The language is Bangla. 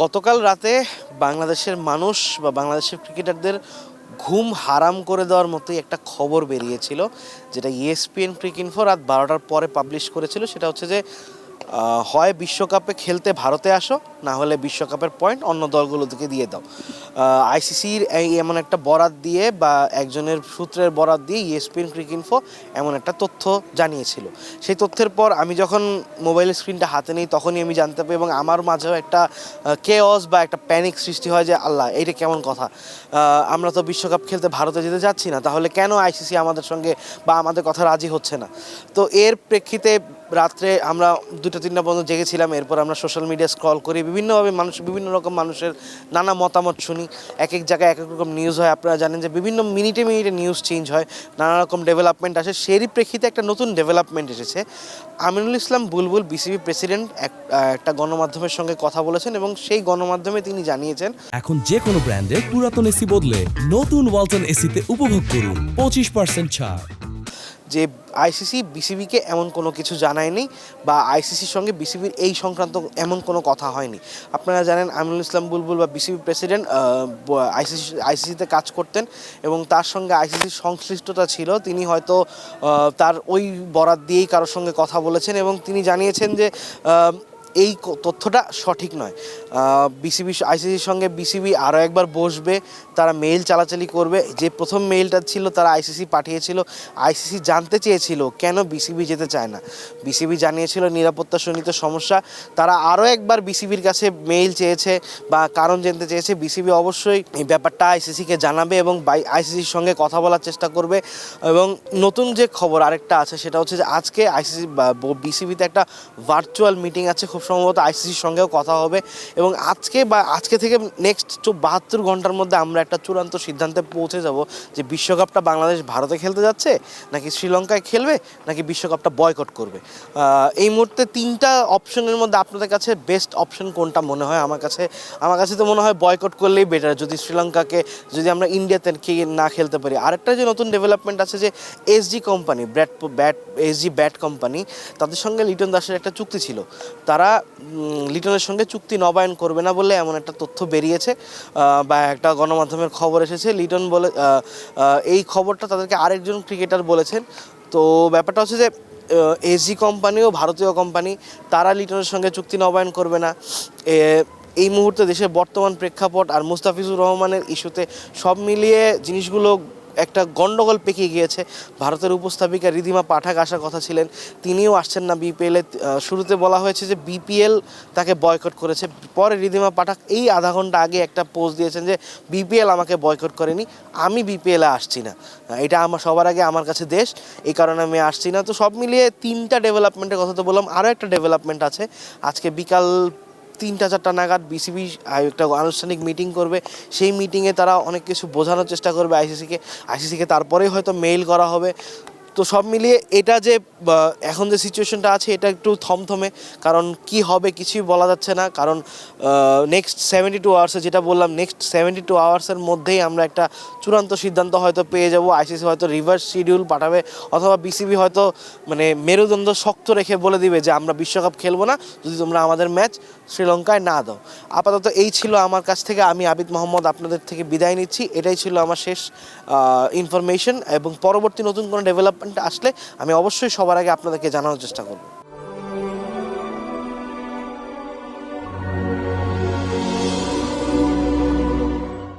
গতকাল রাতে বাংলাদেশের মানুষ বা বাংলাদেশের ক্রিকেটারদের ঘুম হারাম করে দেওয়ার মতোই একটা খবর বেরিয়েছিল, যেটা ESPN ক্রিকইনফো রাত 12টার পরে পাবলিশ করেছিল। সেটা হচ্ছে যে হয় বিশ্বকাপে খেলতে ভারতে আসো, না হলে বিশ্বকাপের পয়েন্ট অন্য দলগুলোকে দিয়ে দাও। আইসিসির এমন একটা বরাত দিয়ে বা একজনের সূত্রের বরাত দিয়ে ESPN ক্রিকইনফো এমন একটা তথ্য জানিয়েছিল। সেই তথ্যের পর আমি যখন মোবাইলের স্ক্রিনটা হাতে নিই তখনই আমি জানতে পারি, এবং আমার মাঝেও একটা কেওস বা একটা প্যানিক সৃষ্টি হয় যে আল্লাহ, এইটা কেমন কথা, আমরা তো বিশ্বকাপ খেলতে ভারতে যেতে যাচ্ছি না, তাহলে কেন আইসিসি আমাদের সঙ্গে বা আমাদের কথা রাজি হচ্ছে না। তো এর প্রেক্ষিতে রাত্রে আমরা 2টা-3টা পর্যন্ত জেগেছিলাম। এরপর আমরা সোশ্যাল মিডিয়া স্ক্রল করি, বিভিন্নভাবে বিভিন্ন রকম মানুষের নানা মতামত শুনি। এক এক জায়গায় এক এক রকম নিউজ হয়। আপনারা জানেন যে বিভিন্ন মিনিটে মিনিটে নিউজ চেঞ্জ হয়, নানা রকম ডেভেলপমেন্ট আসে। সেরই প্রেক্ষিতে একটা নতুন ডেভেলপমেন্ট এসেছে। আমিনুল ইসলাম বুলবুল, বিসিবি প্রেসিডেন্ট, একটা গণমাধ্যমের সঙ্গে কথা বলেছেন এবং সেই গণমাধ্যমে তিনি জানিয়েছেন, এখন যে কোনো ব্র্যান্ডের পুরাতন এসি বদলে নতুন ওয়ালটন এসিতে উপভোগ করুন 25% ছাড়। যে আইসিসি বিসিবিকে এমন কোনো কিছু জানায়নি বা আইসিসির সঙ্গে বিসিবির এই সংক্রান্ত এমন কোনো কথা হয়নি। আপনারা জানেন আমিনুল ইসলাম বুলবুল বা বিসিবি প্রেসিডেন্ট আইসিসিতে কাজ করতেন এবং তার সঙ্গে আইসিসির সংশ্লিষ্টতা ছিল। তিনি হয়তো তার ওই বরাত দিয়েই কারোর সঙ্গে কথা বলেছেন এবং তিনি জানিয়েছেন যে এই তথ্যটা সঠিক নয়। আইসিসির সঙ্গে বিসিবি আরও একবার বসবে, তারা মেইল চালাচালি করবে। যে প্রথম মেইলটা ছিল তারা আইসিসি পাঠিয়েছিল, আইসিসি জানতে চেয়েছিল কেন বিসিবি যেতে চায় না। বিসিবি জানিয়েছিল নিরাপত্তাজনিত সমস্যা। তারা আরও একবার বিসিবির কাছে মেইল চেয়েছে বা কারণ জানতে চেয়েছে। বিসিবি অবশ্যই এই ব্যাপারটা আইসিসিকে জানাবে এবং আইসিসির সঙ্গে কথা বলার চেষ্টা করবে। এবং নতুন যে খবর আরেকটা আছে সেটা হচ্ছে যে আজকে আইসিসি বিসিবিতে একটা ভার্চুয়াল মিটিং আছে, খুব সম্ভবত আইসিসির সঙ্গেও কথা হবে এবং আজকে থেকে নেক্সট 72 ঘন্টার মধ্যে আমরা একটা চূড়ান্ত সিদ্ধান্তে পৌঁছে যাব যে বিশ্বকাপটা বাংলাদেশ ভারতে খেলতে যাচ্ছে, নাকি শ্রীলঙ্কায় খেলবে, নাকি বিশ্বকাপটা বয়কট করবে। এই মুহূর্তে 3টা অপশনের মধ্যে আপনাদের কাছে বেস্ট অপশন কোনটা মনে হয়? আমার কাছে তো মনে হয় বয়কট করলেই বেটার, যদি শ্রীলঙ্কাকে, যদি আমরা ইন্ডিয়াতে না খেলতে পারি। আরেকটা যে নতুন ডেভেলপমেন্ট আছে যে SG company, SG bat company, তাদের সঙ্গে লিটন দাসের একটা চুক্তি ছিল। তারা লিটনের সঙ্গে চুক্তি নবায়ন করবে না বলে এমন একটা তথ্য বেরিয়েছে বা একটা গণমাধ্যমের খবর এসেছে। লিটন বলে এই খবরটা তাদেরকে আরেকজন ক্রিকেটার বলেছেন। তো ব্যাপারটা হচ্ছে যে এসজি কোম্পানিও ভারতীয় কোম্পানি, তারা লিটনের সঙ্গে চুক্তি নবায়ন করবে না। এই মুহূর্তে দেশের বর্তমান প্রেক্ষাপট আর মুস্তাফিজুর রহমানের ইস্যুতে সব মিলিয়ে জিনিসগুলো একটা গন্ডগোল পেকে গিয়েছে। ভারতের উপস্থাপিকা রিধিমা পাঠাক আসার কথা ছিলেন, তিনিও আসছেন না বিপিএলে। শুরুতে বলা হয়েছে যে বিপিএল তাকে বয়কট করেছে, পরে রিধিমা পাঠাক এই আধা ঘন্টা আগে একটা পোস্ট দিয়েছেন যে বিপিএল আমাকে বয়কট করেনি, আমি বিপিএলে আসছি না, এটা সবার আগে আমার কাছে দেশ, এই কারণে আমি আসছি না। তো সব মিলিয়ে 3টা ডেভেলপমেন্টের কথা তো বললাম, আরও একটা ডেভেলপমেন্ট আছে। আজকে বিকাল 3টা-4টা নাগাদ বিসিবি একটা আনুষ্ঠানিক মিটিং করবে। সেই মিটিংয়ে তারা অনেক কিছু বোঝানোর চেষ্টা করবে আইসিসিকে, তারপরেই হয়তো মেইল করা হবে। তো সব মিলিয়ে এটা যে এখন যে সিচুয়েশনটা আছে এটা একটু থমথমে, কারণ কি হবে কিছুই বলা যাচ্ছে না। কারণ নেক্সট 72 আওয়ার্সে, যেটা বললাম, নেক্সট 72 আওয়ার্সের মধ্যেই আমরা একটা চূড়ান্ত সিদ্ধান্ত হয়তো পেয়ে যাব। আইসিসি হয়তো রিভার্স শিডিউল পাঠাবে, অথবা বিসিবি হয়তো মেরুদণ্ড শক্ত রেখে বলে দিবে যে আমরা বিশ্বকাপ খেলবো না যদি তোমরা আমাদের ম্যাচ শ্রীলঙ্কায় না দাও। আপাতত এই ছিল আমার কাছ থেকে। আমি আবিদ মোহাম্মদ আপনাদের থেকে বিদায় নিচ্ছি। এটাই ছিল আমার শেষ ইনফরমেশন, এবং পরবর্তী নতুন কোনো ডেভেলপমেন্ট আসলে আমি অবশ্যই সবার আগে আপনাদেরকে জানানোর চেষ্টা করব।